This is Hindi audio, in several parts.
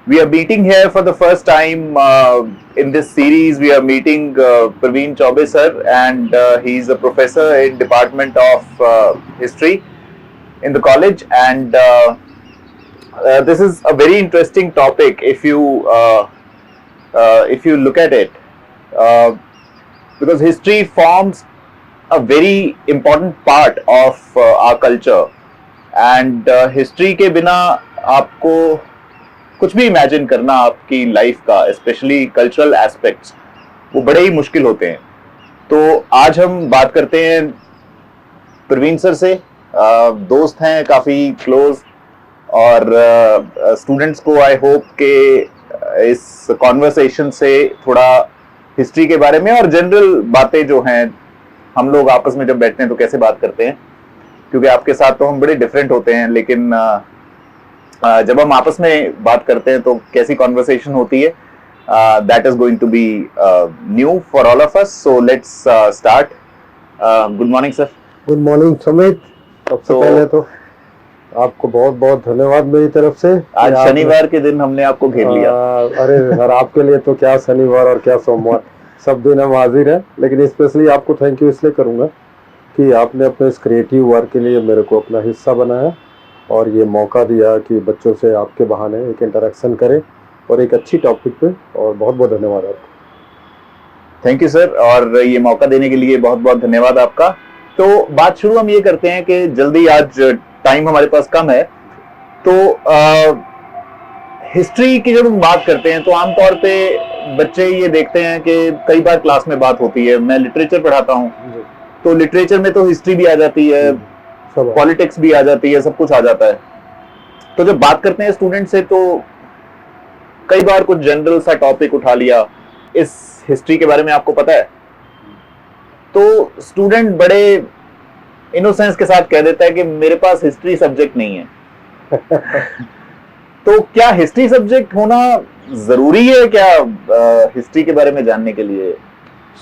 We are meeting here for the first time in this series. We are meeting Praveen Chaube sir, and he's a professor in Department of History in the college. And this is a very interesting topic if you look at it, uh, because history forms a very important part of our culture. And history के बिना आपको कुछ भी इमेजिन करना आपकी लाइफ का, स्पेशली कल्चरल एस्पेक्ट्स, वो बड़े ही मुश्किल होते हैं. तो आज हम बात करते हैं प्रवीण सर से. दोस्त हैं काफ़ी क्लोज, और स्टूडेंट्स को आई होप के इस कॉन्वर्सेशन से थोड़ा हिस्ट्री के बारे में और जनरल बातें जो हैं, हम लोग आपस में जब बैठते हैं तो कैसे बात करते हैं, क्योंकि आपके साथ तो हम बड़े डिफरेंट होते हैं, लेकिन जब हम आपस में बात करते हैं तो कैसी कॉन्वर्सेशन होती है, that is going to be new for all of us. So let's start. Good morning sir. Good morning Sumit. सबसे पहले तो आपको बहुत बहुत धन्यवाद मेरी तरफ से. आज शनिवार के दिन हमने आपको घेर लिया. अरे सर, आपके लिए तो क्या शनिवार और क्या सोमवार, सब दिन हम हाजिर हैं. लेकिन स्पेशली आपको थैंक यू इसलिए करूँगा कि आपने अपने इस क्रिएटिव वर्क के लिए मेरे को अपना हिस्सा बनाया और ये मौका दिया कि बच्चों से आपके बहाने एक इंटरेक्शन करें और एक अच्छी टॉपिक पे. और बहुत बहुत धन्यवाद आपको. थैंक यू सर, और ये मौका देने के लिए बहुत बहुत धन्यवाद आपका. तो बात शुरू हम ये करते हैं कि जल्दी, आज टाइम हमारे पास कम है, तो हिस्ट्री की जब हम बात करते हैं तो आमतौर पे बच्चे ये देखते हैं कि कई बार क्लास में बात होती है. मैं लिटरेचर पढ़ाता हूँ, तो लिटरेचर में तो हिस्ट्री भी आ जाती है, पॉलिटिक्स भी आ जाती है, सब कुछ आ जाता है. तो जब बात करते हैं स्टूडेंट से तो कई बार कुछ जनरल सा टॉपिक उठा लिया, इस हिस्ट्री के बारे में आपको पता है, तो स्टूडेंट बड़े इनोसेंस के साथ कह देता है कि मेरे पास हिस्ट्री सब्जेक्ट नहीं है. तो क्या हिस्ट्री सब्जेक्ट होना जरूरी है क्या हिस्ट्री के बारे में जानने के लिए?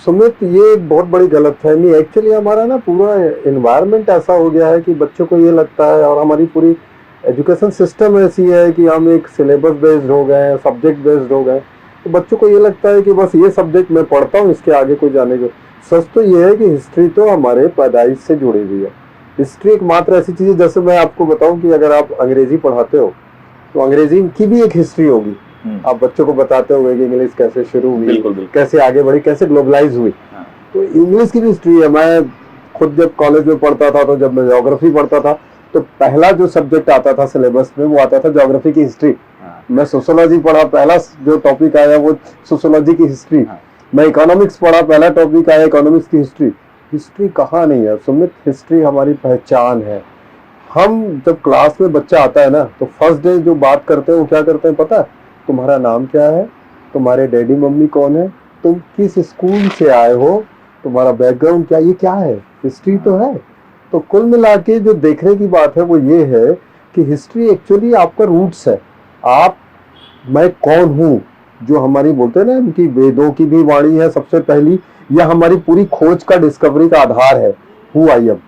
सुमित, ये एक बहुत बड़ी गलतफहमी. एक्चुअली हमारा ना पूरा एनवायरनमेंट ऐसा हो गया है कि बच्चों को ये लगता है, और हमारी पूरी एजुकेशन सिस्टम ऐसी है कि हम एक सिलेबस बेस्ड हो गए हैं, सब्जेक्ट बेस्ड हो गए. तो बच्चों को ये लगता है कि बस ये सब्जेक्ट मैं पढ़ता हूँ, इसके आगे कोई जाने को. सच तो ये है कि हिस्ट्री तो हमारे पैदाइश से जुड़ी हुई है. हिस्ट्री एक मात्र ऐसी चीज़ है, जैसे मैं आपको बताऊँ कि अगर आप अंग्रेजी पढ़ाते हो तो अंग्रेजी की भी एक हिस्ट्री होगी. आप बच्चों को बताते हो कि इंग्लिश कैसे शुरू हुई, कैसे आगे बढ़ी, कैसे ग्लोबलाइज हुई. तो इंग्लिश की भी हिस्ट्री है. मैं खुद जब कॉलेज में पढ़ता था, तो जब मैं ज्योग्राफी पढ़ता था, तो पहला जो सब्जेक्ट आता था सिलेबस में वो आता था ज्योग्राफी की हिस्ट्री. मैं सोशियोलॉजी पढ़ा, पहला जो टॉपिक आया वो सोशियोलॉजी की हिस्ट्री. मैं इकोनॉमिक्स पढ़ा, पहला टॉपिक आया इकोनॉमिक्स की हिस्ट्री. हिस्ट्री कहाँ नहीं है सुमित, हिस्ट्री हमारी पहचान है. हम जब क्लास में बच्चा आता है ना, तो फर्स्ट डे जो बात करते हैं वो क्या करते हैं पता है? तुम्हारा नाम क्या है, तुम्हारे डैडी मम्मी कौन है, तुम किस स्कूल से आए हो, तुम्हारा बैकग्राउंड क्या, ये क्या है? हिस्ट्री तो है. तो कुल मिला के जो देखने की बात है वो ये है कि हिस्ट्री एक्चुअली आपका रूट्स है. आप, मैं कौन हूँ, जो हमारी बोलते हैं ना कि वेदों की भी वाणी है सबसे पहली, या हमारी पूरी खोज का डिस्कवरी का आधार है हु आई एम.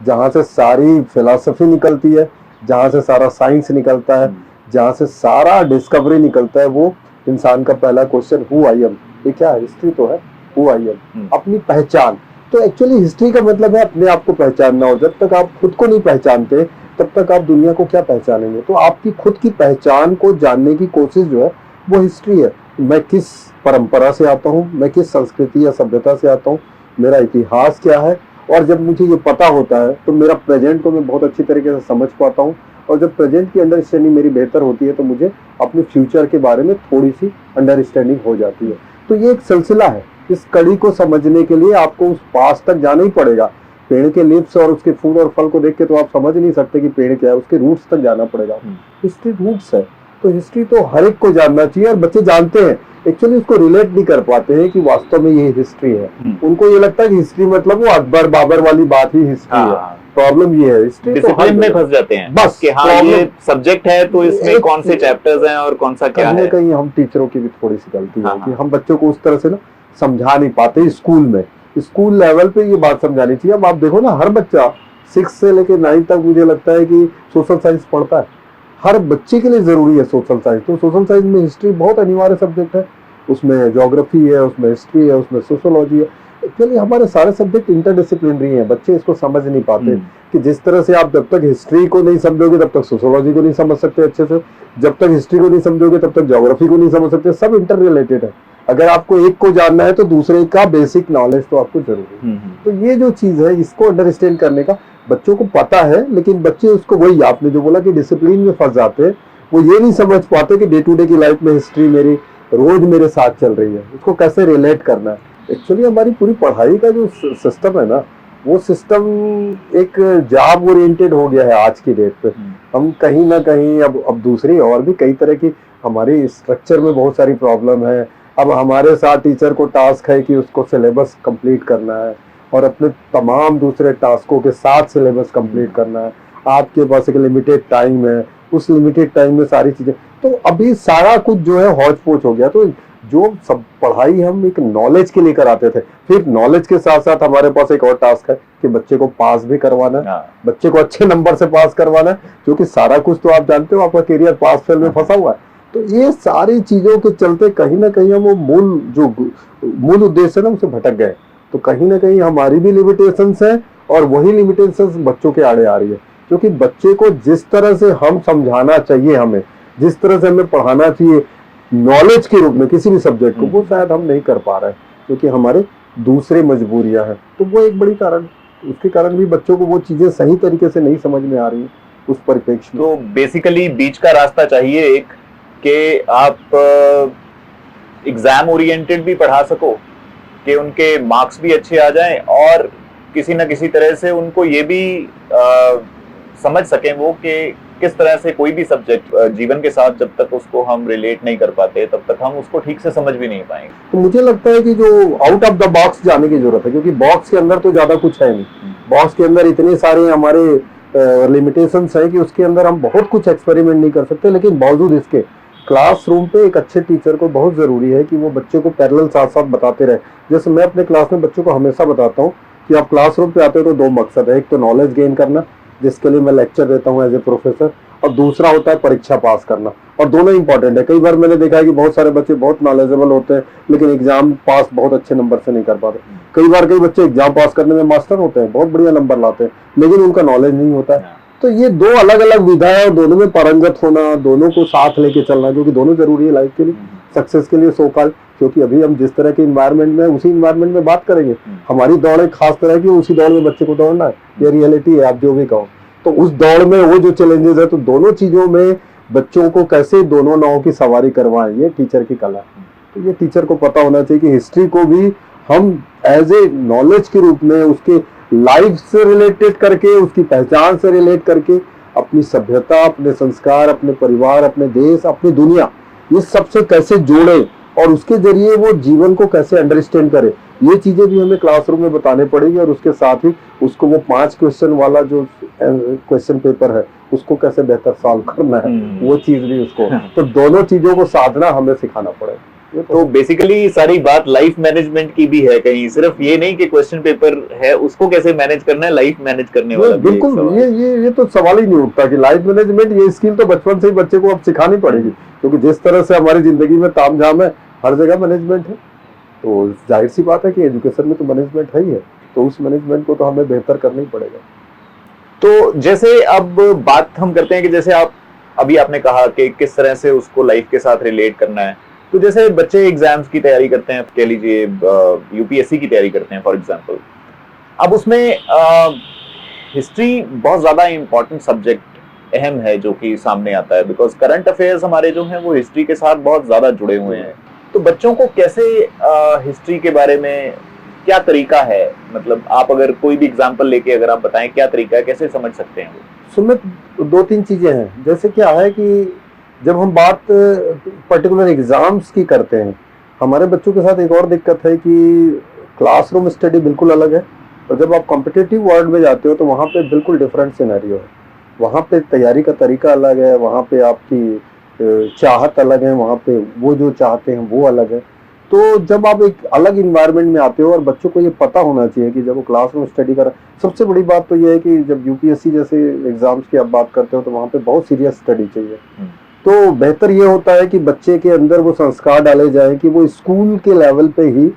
जहाँ से सारी फिलॉसफी निकलती है, जहाँ से सारा साइंस निकलता है, जहाँ से सारा डिस्कवरी निकलता है, वो इंसान का पहला क्वेश्चन हु आई एम. ये क्या है? हिस्ट्री तो है. हु आई एम, अपनी पहचान. तो एक्चुअली हिस्ट्री का मतलब है अपने आप को पहचानना. हो, जब तक आप खुद को नहीं पहचानते तब तक आप दुनिया को क्या पहचानेंगे. तो आपकी खुद की पहचान को जानने की कोशिश जो है वो हिस्ट्री है. मैं किस परंपरा से आता हूँ, मैं किस संस्कृति या सभ्यता से आता हूँ, मेरा इतिहास क्या है. और जब मुझे ये पता होता है तो मेरा प्रेजेंट को मैं बहुत अच्छी तरीके से समझ पाता हूँ. और जब प्रेजेंट की अंडरस्टैंडिंग मेरी बेहतर होती है तो मुझे अपने फ्यूचर के बारे में थोड़ी सी अंडरस्टैंडिंग हो जाती है. तो ये एक सिलसिला है. इस कड़ी को समझने के लिए आपको उस पास तक जाना ही पड़ेगा. पेड़ के लीव्स और उसके फूल और फल को देख के तो आप समझ नहीं सकते कि पेड़ क्या है, उसके रूट्स तक जाना पड़ेगा. हिस्ट्री रूट्स है. तो हिस्ट्री तो हर एक को जानना चाहिए, और बच्चे जानते हैं, एक्चुअली उसको रिलेट नहीं कर पाते हैं कि वास्तव में ये हिस्ट्री है. उनको ये लगता है कि हिस्ट्री मतलब वो अकबर बाबर वाली बात ही हिस्ट्री है. प्रॉब्लम ये है, हिस्ट्री डिसिप्लिन में फंस जाते हैं बस कि हाँ ये सब्जेक्ट है तो इसमें कौन से चैप्टर्स हैं और कौन सा क्या है. कहीं हम टीचरों की भी थोड़ी सी गलती है कि हम बच्चों को उस तरह से ना समझा नहीं पाते. स्कूल में, स्कूल लेवल पे ये बात समझानी चाहिए. अब आप देखो ना, हर बच्चा 6 से लेकर 9 तक मुझे लगता है कि सोशल साइंस पढ़ता है. हर बच्चे के लिए ज़रूरी है सोशल साइंस। तो सोशल साइंस में हिस्ट्री बहुत अनिवार्य सब्जेक्ट है, उसमें ज्योग्राफी है, उसमें हिस्ट्री है, उसमें सोशोलॉजी है। एक्चुअली हमारे सारे सब्जेक्ट इंटरडिसिप्लिनरी हैं, बच्चे इसको समझ नहीं पाते कि जिस तरह से आप जब तक हिस्ट्री को नहीं समझोगे तब तक सोशोलॉजी को नहीं समझ सकते अच्छे से, जब तक हिस्ट्री को नहीं समझोगे तब तक ज्योग्राफी को नहीं समझ सकते। सब इंटर रिलेटेड है। अगर आपको एक को जानना है तो दूसरे का बेसिक नॉलेज तो आपको जरूरी है। तो ये जो चीज़ है इसको अंडरस्टैंड करने का बच्चों को पता है, लेकिन बच्चे उसको, वही आपने जो बोला कि डिसिप्लिन में फंस जाते हैं, वो ये नहीं समझ पाते कि डे टू डे की लाइफ में हिस्ट्री मेरी रोज मेरे साथ चल रही है, उसको कैसे रिलेट करना है। एक्चुअली हमारी पूरी पढ़ाई का जो सिस्टम है ना, वो सिस्टम एक जॉब ओरिएंटेड हो गया है आज की डेट पे। हम कहीं ना कहीं अब दूसरी और भी कई तरह की हमारी स्ट्रक्चर में बहुत सारी प्रॉब्लम है। अब हमारे साथ टीचर को टास्क है कि उसको सिलेबस कंप्लीट करना है और अपने तमाम दूसरे टास्कों के साथ सिलेबस कंप्लीट करना है। आपके पास एक लिमिटेड टाइम है, उस लिमिटेड टाइम में सारी चीजें, तो अभी सारा कुछ जो है हौच पौच हो गया। तो जो सब पढ़ाई हम एक नॉलेज के लिए कराते थे, फिर नॉलेज के साथ साथ हमारे पास एक और टास्क है कि बच्चे को पास भी करवाना है, बच्चे को अच्छे नंबर से पास करवाना है, क्योंकि सारा कुछ तो आप जानते हो आपका करियर पास फेल में फंसा हुआ है। तो ये सारी चीजों के चलते कहीं ना कहीं हम वो मूल उद्देश्य है ना उसे भटक गए। तो कहीं ना कहीं हमारी भी लिमिटेशंस है और वही लिमिटेशंस बच्चों के आड़े आ रही है, क्योंकि बच्चे को जिस तरह से हम समझाना चाहिए, हमें जिस तरह से हमें पढ़ाना चाहिए नॉलेज के रूप में किसी भी सब्जेक्ट को, वो शायद हम नहीं कर पा रहे हैं क्योंकि हमारे दूसरे मजबूरियां हैं। तो वो एक बड़ी कारण, उसके कारण भी बच्चों को वो चीजें सही तरीके से नहीं समझ में आ रही उस परिप्रेक्ष्य में। तो बेसिकली बीच का रास्ता चाहिए एक, कि आप एग्जाम ओरिएंटेड भी पढ़ा सको कि उनके मार्क्स भी अच्छे आ जाएं और किसी न किसी तरह से उनको ये भी समझ सकें वो कि किस तरह से कोई भी सब्जेक्ट जीवन के साथ जब तक उसको हम रिलेट नहीं कर पाते तब तक हम उसको ठीक से समझ भी नहीं पाएंगे। तो मुझे लगता है कि जो आउट ऑफ द बॉक्स जाने की जरूरत है, क्योंकि बॉक्स के अंदर तो ज्यादा कुछ है नहीं। बॉक्स के अंदर इतने सारे हमारे लिमिटेशंस है कि उसके अंदर हम बहुत कुछ एक्सपेरिमेंट नहीं कर सकते। लेकिन बावजूद इसके क्लासरूम पे एक अच्छे टीचर को बहुत जरूरी है कि वो बच्चे को पैरेलल साथ साथ बताते रहे। जैसे मैं अपने क्लास में बच्चों को हमेशा बताता हूँ कि आप क्लासरूम पे आते हो तो दो मकसद है, एक तो नॉलेज गेन करना जिसके लिए मैं लेक्चर देता हूँ एज ए प्रोफेसर, और दूसरा होता है परीक्षा पास करना। और दोनों इंपॉर्टेंट है। कई बार मैंने देखा है कि बहुत सारे बच्चे बहुत नॉलेजेबल होते हैं लेकिन एग्जाम पास बहुत अच्छे नंबर से नहीं कर पाते। कई बार कई बच्चे एग्जाम पास करने में मास्टर होते हैं, बहुत बढ़िया नंबर लाते हैं, लेकिन उनका नॉलेज नहीं होता है। तो ये दो अलग अलग विधाएं और दोनों में पारंगत होना, दोनों को साथ लेके चलना, जो कि दोनों जरूरी है लाइफ के लिए, सक्सेस के लिए सोकाल। क्योंकि अभी हम जिस तरह के इन्वायरमेंट में उसी इन्वायरमेंट में बात करेंगे, हमारी दौड़ एक खास तरह की, उसी दौड़ में बच्चे को दौड़ना है, ये रियलिटी है, आप जो भी कहो। तो उस दौड़ में वो जो चैलेंजेस है, तो दोनों चीजों में बच्चों को कैसे दोनों नावों की सवारी करवाएं, ये टीचर की कला है। तो ये टीचर को पता होना चाहिए कि हिस्ट्री को भी हम एज ए नॉलेज के रूप में उसके लाइफ से रिलेटेड करके, उसकी पहचान से रिलेट करके अपनी सभ्यता, अपने संस्कार, अपने परिवार, अपने देश, अपनी दुनिया, ये सबसे कैसे जोड़े और उसके जरिए वो जीवन को कैसे अंडरस्टैंड करे, ये चीजें भी हमें क्लासरूम में बताने पड़ेगी। और उसके साथ ही उसको वो 5 क्वेश्चन वाला जो क्वेश्चन पेपर है उसको कैसे बेहतर सॉल्व करना है, वो चीज भी उसको, तो दोनों चीजों को साधना हमें सिखाना पड़ेगा। तो बेसिकली सारी बात लाइफ मैनेजमेंट की भी है, कहीं सिर्फ ये नहीं कि क्वेश्चन पेपर है उसको कैसे मैनेज करना है, लाइफ मैनेज करने वाला भी बिल्कुल ये तो सवाल ही नहीं उठता कि लाइफ मैनेजमेंट, ये स्किल तो बचपन से ही बच्चे को अब सिखानी पड़ेगी। क्योंकि जिस तरह से हमारी जिंदगी में तामझाम है, हर जगह मैनेजमेंट है, तो जाहिर सी बात है कि एजुकेशन में तो मैनेजमेंट है ही है, तो उस मैनेजमेंट को तो हमें बेहतर करना ही पड़ेगा। तो जैसे अब बात हम करते हैं कि जैसे आप अभी आपने कहा कि किस तरह से उसको लाइफ के साथ रिलेट करना है, तो जैसे बच्चे एग्जाम्स की तैयारी करते हैं, कह लीजिए यूपीएससी की तैयारी करते हैं फॉर एग्जांपल, अब उसमें हिस्ट्री बहुत ज्यादा इंपॉर्टेंट सब्जेक्ट अहम है जो कि सामने आता है, बिकॉज करंट अफेयर्स हमारे जो हैं वो हिस्ट्री के साथ बहुत ज्यादा जुड़े हुए हैं। तो बच्चों को कैसे हिस्ट्री के बारे में क्या तरीका है, मतलब आप अगर कोई भी एग्जाम्पल लेके अगर आप बताएं क्या तरीका है, कैसे समझ सकते हैं वो? सुमित, 2-3 चीजें हैं। जैसे क्या है कि जब हम बात पर्टिकुलर एग्जाम्स की करते हैं, हमारे बच्चों के साथ एक और दिक्कत है कि क्लासरूम स्टडी बिल्कुल अलग है और जब आप कॉम्पिटिटिव वर्ल्ड में जाते हो तो वहाँ पे बिल्कुल डिफरेंट सिनेरियो है। वहाँ पे तैयारी का तरीका अलग है, वहाँ पे आपकी चाहत अलग है, वहाँ पे वो जो चाहते हैं वो अलग है। तो जब आप एक अलग इन्वायरमेंट में आते हो और बच्चों को ये पता होना चाहिए कि जब वो क्लास में स्टडी कर, सबसे बड़ी बात तो ये है कि जब यूपीएससी जैसे एग्जाम्स की आप बात करते हो तो वहाँ पे बहुत सीरियस स्टडी चाहिए। तो बेहतर ये होता है कि बच्चे के अंदर वो संस्कार डाले जाएं कि वो स्कूल के लेवल पे ही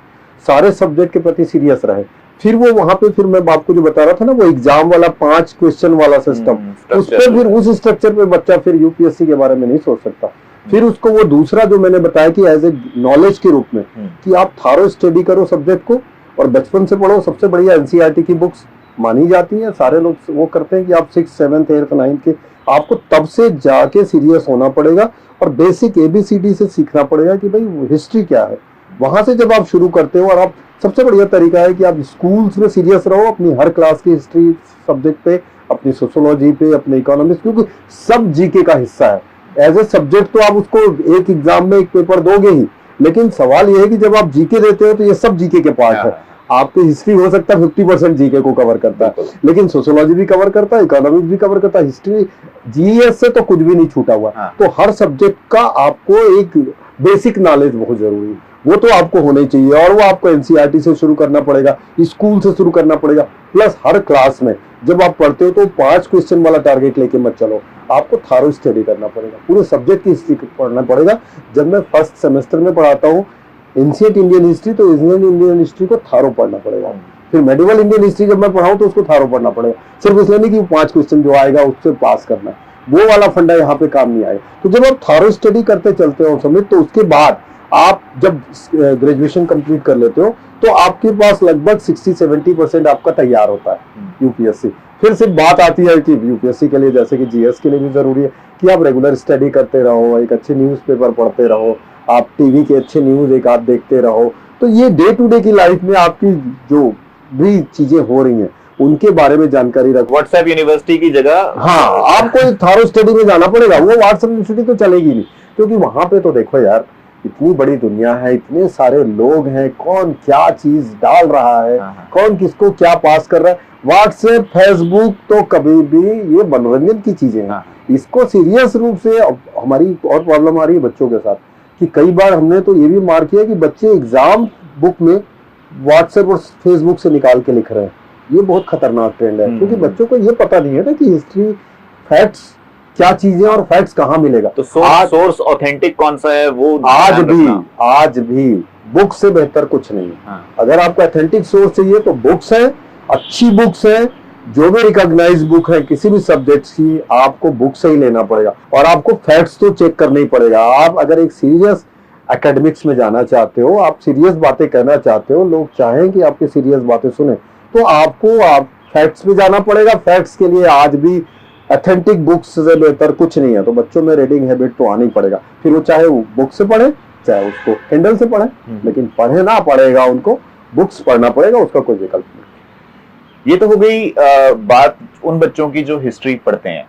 सारे सब्जेक्ट के प्रति सीरियस रहे। फिर वो वहां पे, फिर मैं आपको जो बता रहा था ना, वो एग्जाम वाला 5 क्वेश्चन वाला सिस्टम, उस पर फिर उस स्ट्रक्चर पे बच्चा फिर यूपीएससी के बारे में नहीं सोच सकता। फिर उसको वो दूसरा जो मैंने बताया कि एज ए नॉलेज के रूप में कि आप थारो स्टडी करो सब्जेक्ट को और बचपन से पढ़ो। सबसे बढ़िया एनसीईआरटी की बुक्स मानी जाती है, सारे लोग वो करते हैं कि आप 6th 7th 8th 9th के आपको तब से जाके सीरियस होना पड़ेगा और बेसिक एबीसीडी से सीखना पड़ेगा कि भाई हिस्ट्री क्या है। वहां से जब आप शुरू करते हो, और आप सबसे बढ़िया तरीका है कि आप स्कूल्स में सीरियस रहो अपनी हर क्लास की हिस्ट्री सब्जेक्ट पे, अपनी सोशियोलॉजी पे, अपने इकोनॉमिक्स, क्योंकि सब जीके का हिस्सा है। एज ए सब्जेक्ट तो आप उसको एक एग्जाम में एक पेपर दोगे ही, लेकिन सवाल ये है कि जब आप जीके देते हो तो ये सब जीके के पार्ट है। आपकी हिस्ट्री हो सकता है 50% जीके को कवर करता है, लेकिन सोशियोलॉजी भी कवर करता है, इकोनॉमिक्स भी कवर करता है, हिस्ट्री जीएस से तो कुछ भी नहीं छूटा हुआ। तो हर सब्जेक्ट का आपको एक बेसिक नॉलेज बहुत जरूरी है, वो तो आपको होना ही चाहिए। और वो आपको एनसीईआरटी से शुरू करना पड़ेगा, स्कूल से शुरू करना पड़ेगा, प्लस हर क्लास में जब आप पढ़ते हो तो 5 क्वेश्चन वाला टारगेट लेके मत चलो, आपको थारो स्टडी करना पड़ेगा, पूरे सब्जेक्ट की हिस्ट्री पढ़ना पड़ेगा। जब मैं फर्स्ट सेमेस्टर में पढ़ाता हूँ एंशिएंट इंडियन हिस्ट्री, तो एंशिएंट इंडियन हिस्ट्री को थारो पढ़ना पड़ेगा। फिर मेडिवल इंडियन हिस्ट्री जब मैं पढ़ाऊँ तो उसको थारो पढ़ना पड़ेगा, सिर्फ इसलिए नहीं कि 5 क्वेश्चन जो आएगा उससे पास करना है, वो वाला फंडा यहाँ पे काम नहीं आएगा। तो जब आप थारो स्टडी करते चलते हो समित, तो उसके बाद आप जब ग्रेजुएशन कंप्लीट कर लेते हो तो आपके पास लगभग 60-70% आपका तैयार होता है यूपीएससी। फिर सिर्फ बात आती है कि यूपीएससी के लिए, जैसे कि जीएस के लिए भी जरूरी है कि आप रेगुलर स्टडी करते रहो, एक अच्छे न्यूज़पेपर पढ़ते रहो, आप टीवी के अच्छे न्यूज एक आध देखते रहो। तो ये डे टू डे की लाइफ में आपकी जो भी चीजें हो रही हैं उनके बारे में जानकारी रखो। व्हाट्सएप यूनिवर्सिटी की जगह हाँ, आपको थारो स्टडी में जाना पड़ेगा। वो व्हाट्सएप यूनिवर्सिटी तो चलेगी नहीं, क्योंकि वहां पे तो देखो यार, इतनी बड़ी दुनिया है, इतने सारे लोग हैं, कौन क्या चीज डाल रहा है, कौन किसको क्या पास कर रहा है। व्हाट्सएप फेसबुक तो कभी भी ये मनोरंजन की चीजें हैं, इसको सीरियस रूप से। हमारी और प्रॉब्लम आ रही है बच्चों के साथ कि कई बार हमने तो ये भी मार किया कि बच्चे एग्जाम बुक में व्हाट्सएप और फेसबुक से निकाल के लिख रहे हैं। ये बहुत खतरनाक ट्रेंड है, क्योंकि बच्चों को ये पता नहीं है ना कि हिस्ट्री फैक्ट्स क्या चीजें और फैक्ट्स कहाँ मिलेगा। तो सोर्स ऑथेंटिक कौन सा है वो आज भी बुक से बेहतर कुछ नहीं है। अगर आपको ऑथेंटिक सोर्स चाहिए तो बुक्स है, अच्छी बुक्स है, जो भी रिकॉग्नाइज बुक है किसी भी सब्जेक्ट की, आपको बुक से ही लेना पड़ेगा। और आपको फैक्ट्स तो चेक करना ही पड़ेगा। आप अगर एक सीरियस एकेडमिक्स में जाना चाहते हो, आप सीरियस बातें कहना चाहते हो, लोग चाहें कि आपकी सीरियस बातें सुने, तो आपको आप फैक्ट्स पे जाना पड़ेगा। फैक्ट्स के लिए आज भी ऑथेंटिक बुक्स से बेहतर कुछ नहीं है। तो बच्चों में रीडिंग हैबिट तो आनी पड़ेगा, फिर वो चाहे वो बुक से पढ़े चाहे उसको किंडल से पढ़े, लेकिन पढ़े ना पड़ेगा, उनको बुक्स पढ़ना पड़ेगा, उसका कोई विकल्प नहीं। ये तो हो गई बात उन बच्चों की जो हिस्ट्री पढ़ते हैं,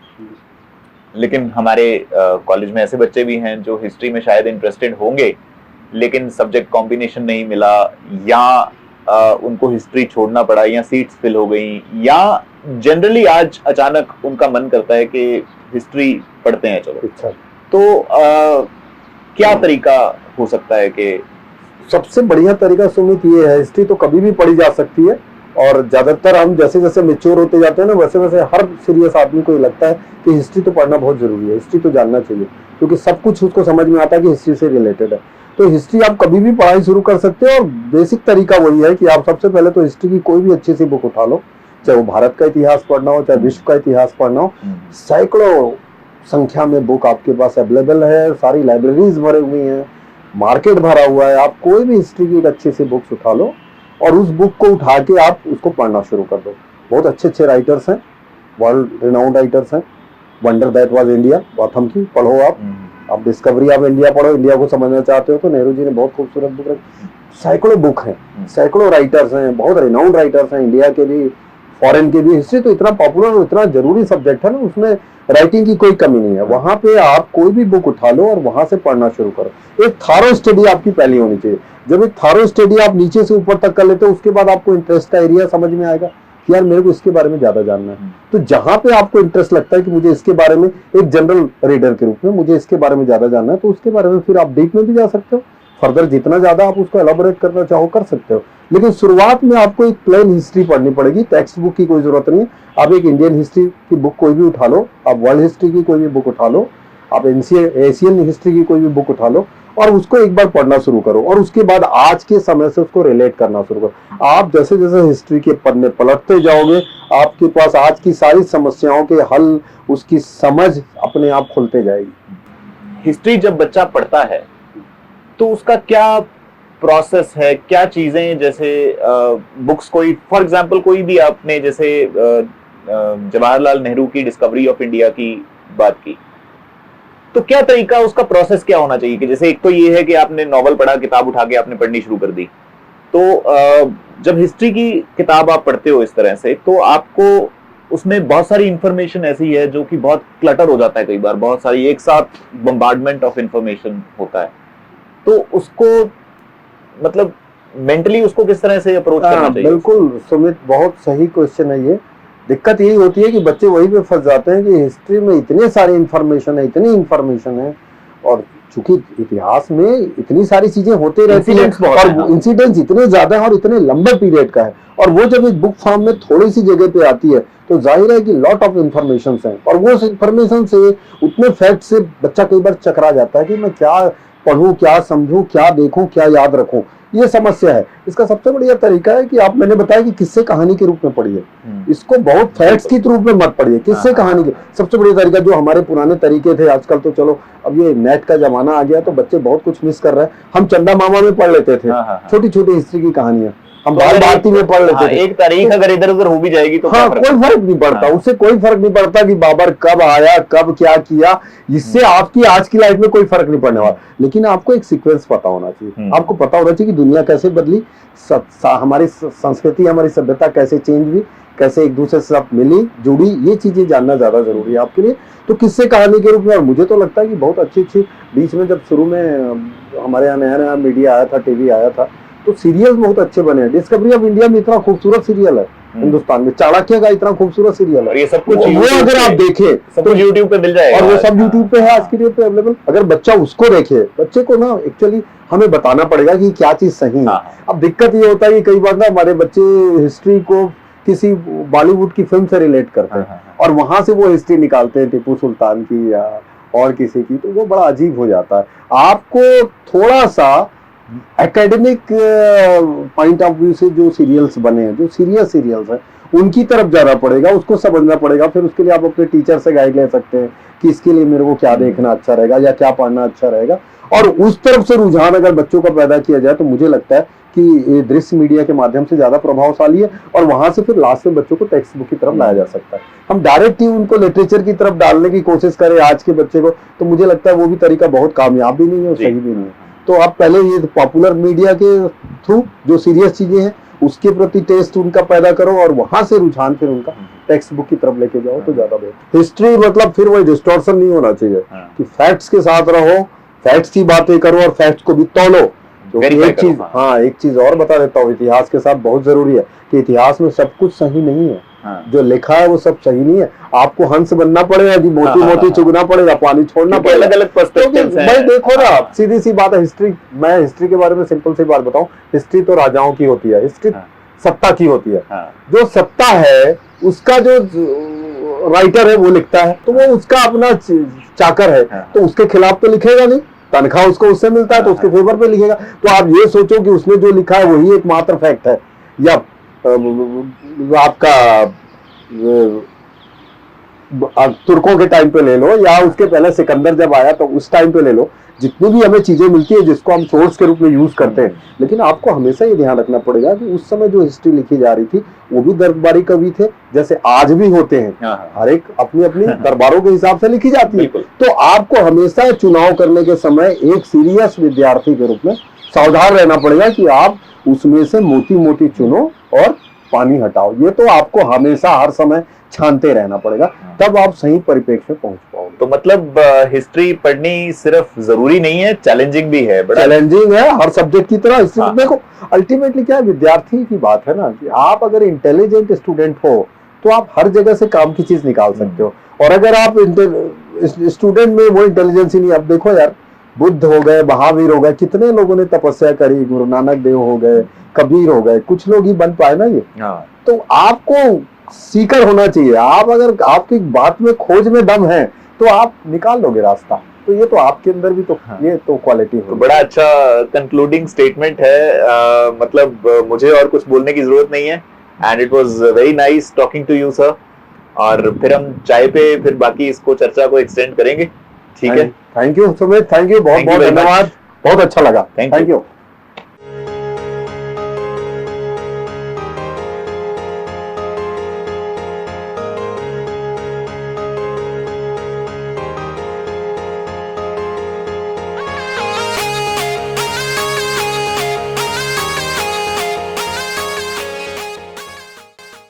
लेकिन हमारे कॉलेज में ऐसे बच्चे भी हैं जो हिस्ट्री में शायद इंटरेस्टेड होंगे लेकिन सब्जेक्ट कॉम्बिनेशन नहीं मिला, या उनको हिस्ट्री छोड़ना पड़ा, या सीट्स फिल हो गई, या जनरली आज अचानक उनका मन करता है कि हिस्ट्री पढ़ते हैं चलो। अच्छा, तो क्या तरीका हो सकता है कि सबसे बढ़िया तरीका सुमित ये है, हिस्ट्री तो कभी भी पढ़ी जा सकती है। और ज्यादातर हम जैसे जैसे मेच्योर होते जाते हैं ना, वैसे वैसे हर सीरियस आदमी को लगता है कि हिस्ट्री तो पढ़ना बहुत जरूरी है, हिस्ट्री तो जानना चाहिए, क्योंकि सब कुछ उसको समझ में आता है कि हिस्ट्री से रिलेटेड है। तो हिस्ट्री आप कभी भी पढ़ाई शुरू कर सकते हो। और बेसिक तरीका वही है कि आप सबसे पहले तो हिस्ट्री की कोई भी अच्छी सी बुक उठा लो, चाहे वो भारत का इतिहास पढ़ना हो, चाहे विश्व का इतिहास पढ़ना हो। सैकड़ों संख्या में बुक आपके पास अवेलेबल है, सारी लाइब्रेरीज भरे हुई हैं, मार्केट भरा हुआ है। आप कोई भी हिस्ट्री की एक अच्छी सी बुक्स उठा लो और उस बुक को उठा के आप उसको पढ़ना शुरू कर दो। बहुत अच्छे अच्छे राइटर्स हैं, वर्ल्ड रिनाउंड राइटर्स हैं। Wonder that was India Gautam की पढ़ो आप डिस्कवरी ऑफ इंडिया पढ़ो, इंडिया को समझना चाहते हो तो नेहरू जी ने बहुत खूबसूरत बुक रखी। सैकड़ों बुक हैं, सैकड़ों राइटर्स हैं, बहुत रिनाउंड राइटर्स हैं, इंडिया के भी फॉरेन के भी। हिस्ट्री तो इतना पॉपुलर और इतना जरूरी सब्जेक्ट है ना, उसमें राइटिंग की कोई कमी नहीं है। वहां पे आप कोई भी बुक उठा लो और वहां से पढ़ना शुरू करो। एक थारो स्टडी आपकी पहली होनी चाहिए। जब एक थारो स्टडी आप नीचे से ऊपर तक कर लेते हो, उसके बाद आपको इंटरेस्ट का एरिया समझ में आएगा कि यार मेरे को इसके बारे में ज्यादा जानना है। तो जहां पे आपको इंटरेस्ट लगता है कि मुझे इसके बारे में, एक जनरल रीडर के रूप में मुझे इसके बारे में ज्यादा जानना है, तो उसके बारे में फिर आप डीप में भी जा सकते हो। फर्दर जितना ज्यादा आप उसको एलाबोरेट करना चाहो कर सकते हो, लेकिन शुरुआत में आपको एक प्लेन हिस्ट्री पढ़नी पड़ेगी। टेक्स्ट बुक की कोई जरूरत नहीं है। आप एक इंडियन हिस्ट्री की बुक कोई भी उठा लो, आप वर्ल्ड हिस्ट्री की कोई भी बुक उठा लो, आप एशियन हिस्ट्री की कोई भी बुक उठा लो और उसको एक बार पढ़ना शुरू करो, और उसके बाद आज के समय से उसको रिलेट करना शुरू करो। आप जैसे जैसे हिस्ट्री के पन्ने पलटते जाओगे, आपके पास आज की सारी समस्याओं के हल, उसकी समझ अपने आप खुलते जाएगी। हिस्ट्री जब बच्चा पढ़ता है तो उसका क्या प्रोसेस है, क्या चीजें, जैसे बुक्स कोई फॉर एग्जांपल कोई भी आपने जैसे जवाहरलाल नेहरू की डिस्कवरी ऑफ इंडिया की बात की, तो क्या तरीका, उसका प्रोसेस क्या होना चाहिए? कि जैसे एक तो ये है कि आपने नॉवल पढ़ा, किताब उठा के आपने पढ़नी शुरू कर दी, तो जब हिस्ट्री की किताब आप पढ़ते हो इस तरह से, तो आपको उसमें बहुत सारी इंफॉर्मेशन ऐसी है जो कि बहुत क्लटर हो जाता है, कई बार बहुत सारी एक साथ बम्बार्डमेंट ऑफ इंफॉर्मेशन होता है, तो उसको मतलब मेंटली उसको किस तरह से अप्रोच करना चाहिए? बिल्कुल सुमित, बहुत सही क्वेश्चन है ये। दिक्कत यही होती है कि बच्चे वही पे फंस जाते हैं कि हिस्ट्री में इतने सारी इंफॉर्मेशन है, इतनी इंफॉर्मेशन है, और चूंकि इतिहास में इतनी सारी चीजें होते रहती हैं और इंसिडेंट्स इतने ज्यादा है और इतने लंबे पीरियड का है, और वो जब एक बुक फॉर्म में थोड़ी सी जगह पे आती है तो जाहिर है कि लॉट ऑफ इंफॉर्मेशन है, और वो इंफॉर्मेशन से, उतने फैक्ट से बच्चा कई बार चकरा जाता है कि मैं क्या पढ़ूं, क्या समझूं, क्या देखूं, क्या याद रखूं। ये समस्या है। इसका सबसे बढ़िया तरीका है कि आप, मैंने बताया कि किस्से कहानी के रूप में पढ़िए, इसको बहुत फैक्ट्स के रूप में मत पढ़िए, किस्से कहानी के सबसे बढ़िया तरीका। जो हमारे पुराने तरीके थे, आजकल तो चलो अब ये नेट का जमाना आ गया तो बच्चे बहुत कुछ मिस कर रहे हैं। हम चंदा मामा में पढ़ लेते थे छोटी छोटी हिस्ट्री की कहानियां, हम बाल भारती में पढ़ लेते थे। एक तारीख अगर इधर उधर हो भी जाएगी तो हाँ, कोई फर्क नहीं पड़ता, उससे कोई फर्क नहीं पड़ता कि बाबर कब आया, कब क्या किया, इससे आपकी आज की लाइफ में कोई फर्क नहीं पड़ने वाला। लेकिन आपको एक सीक्वेंस पता होना चाहिए, आपको पता होना चाहिए कि दुनिया कैसे बदली, हमारी संस्कृति, हमारी सभ्यता कैसे चेंज हुई, कैसे एक दूसरे से सब मिली जुड़ी, ये चीजें जानना ज्यादा जरूरी है आपके लिए। तो किस्से कहानी के रूप में, और मुझे तो लगता है कि बहुत अच्छी अच्छी, बीच में जब शुरू में हमारे यहाँ नया नया मीडिया आया था, टीवी आया था, तो सीरियल बहुत अच्छे बने हैं। डिस्कवरी ऑफ इंडिया में इतना खूबसूरत सीरियल है हिंदुस्तान में, चाणक्य का इतना खूबसूरत सीरियल है, और ये सब कुछ वो अगर आप देखें सब कुछ यूट्यूब पे मिल जाएगा, और वो सब यूट्यूब पे है आज की डेट पे अवेलेबल। अगर बच्चा उसको देखे, बच्चे को ना एक्चुअली हमें बताना पड़ेगा कि क्या चीज सही है। अब दिक्कत ये होता है कि कई बार ना हमारे बच्चे हिस्ट्री को किसी बॉलीवुड की फिल्म से रिलेट करते हैं और वहां से वो हिस्ट्री निकालते हैं टीपू सुल्तान की या और किसी की, तो वो बड़ा अजीब हो जाता है। आपको थोड़ा सा एकेडमिक पॉइंट ऑफ व्यू से जो सीरियल्स बने हैं, जो सीरियस सीरियल्स हैं, उनकी तरफ जाना पड़ेगा, उसको समझना पड़ेगा। फिर उसके लिए आप अपने टीचर से गाइड ले सकते हैं कि इसके लिए मेरे को क्या देखना अच्छा रहेगा या क्या पढ़ना अच्छा रहेगा, और उस तरफ से रुझान अगर बच्चों का पैदा किया जाए तो मुझे लगता है कि ये दृश्य मीडिया के माध्यम से ज्यादा प्रभावशाली है, और वहां से फिर लास्ट में बच्चों को टेक्स्ट बुक की तरफ लाया जा सकता है। हम डायरेक्ट ही उनको लिटरेचर की तरफ डालने की कोशिश करें आज के बच्चे को, तो मुझे लगता है वो भी तरीका बहुत कामयाब भी नहीं है और सही भी नहीं है। तो आप पहले ये पॉपुलर मीडिया के थ्रू जो सीरियस चीजें हैं उसके प्रति टेस्ट उनका पैदा करो, और वहां से रुझान फिर उनका टेक्स्ट बुक की तरफ लेके जाओ तो ज्यादा बेहतर। हिस्ट्री मतलब फिर वही डिस्टॉर्शन नहीं होना चाहिए कि फैक्ट्स के साथ रहो, फैक्ट्स की बातें करो और फैक्ट्स को भी तोलो। एक चीज, हाँ एक चीज और बता देता हूँ, इतिहास के साथ बहुत जरूरी है कि इतिहास में सब कुछ सही नहीं है। जो लिखा है वो सब सही नहीं है। आपको हंस बनना पड़ेगा, जी मोती मोती चुगना पड़ेगा, पानी छोड़ना पड़ेगा, अलग अलग पर्सपेक्टिव्स हैं। भाई देखो ना, सीधी सी बात है, हिस्ट्री, मैं हिस्ट्री के बारे में सिंपल सी बात बताऊं, हिस्ट्री तो राजाओं की होती है, हिस्ट्री सत्ता की होती है। जो सत्ता है उसका जो राइटर है वो लिखता है, तो वो उसका अपना चाकर है, तो उसके खिलाफ तो लिखेगा नहीं, तनख्वाह उसको उससे मिलता है तो उसके फेवर पे लिखेगा। तो आप ये सोचो कि उसने जो लिखा है वही एकमात्र फैक्ट है, या आपका तुर्कों के टाइम पे ले लो या उसके पहले सिकंदर जब आया तो उस टाइम पे ले लो, जितनी भी हमें चीजें मिलती है जिसको हम सोर्स के रूप में यूज करते हैं, लेकिन आपको हमेशा ये ध्यान रखना पड़ेगा कि उस समय जो हिस्ट्री लिखी जा रही थी वो भी दरबारी कवि थे, जैसे आज भी होते हैं, हर एक अपनी अपनी दरबारों के हिसाब से लिखी जाती है। तो आपको हमेशा चुनाव करने के समय एक सीरियस विद्यार्थी के रूप में सावधान रहना पड़ेगा कि आप उसमें से मोती मोती चुनो और पानी हटाओ। ये तो आपको हमेशा हर समय छानते रहना पड़ेगा, तब आप सही परिप्रेक्ष्य में पहुंच पाओगे। तो मतलब हिस्ट्री पढ़नी सिर्फ जरूरी नहीं है, चैलेंजिंग भी है, बड़ा चैलेंजिंग है हर सब्जेक्ट की तरह। हिस्ट्री देखो अल्टीमेटली क्या है, विद्यार्थी की बात है ना, कि आप अगर इंटेलिजेंट स्टूडेंट हो तो आप हर जगह से काम की चीज निकाल सकते हो, और अगर आप स्टूडेंट में वो इंटेलिजेंस ही नहीं, अब देखो यार बुद्ध हो गए, महावीर हो गए, कितने लोगों ने तपस्या करी, गुरु नानक देव हो गए, कबीर हो गए, कुछ लोग ही बन पाए ना ये। हाँ, तो आपको सीकर होना चाहिए, आप अगर आपकी बात में खोज में दम है तो आप निकाल लोगे रास्ता। तो ये तो आपके अंदर भी तो हाँ। ये तो क्वालिटी तो है। बड़ा अच्छा कंक्लूडिंग स्टेटमेंट है। मतलब मुझे और कुछ बोलने की जरूरत नहीं है। And it was very nice talking to you sir. और फिर हम चाय पे फिर बाकी इसको चर्चा को एक्सटेंड करेंगे। ठीक है, thank you Sumit, thank you, बहुत Thank you बहुत very much. धन्यवाद, बहुत अच्छा लगा, Thank you. Thank you.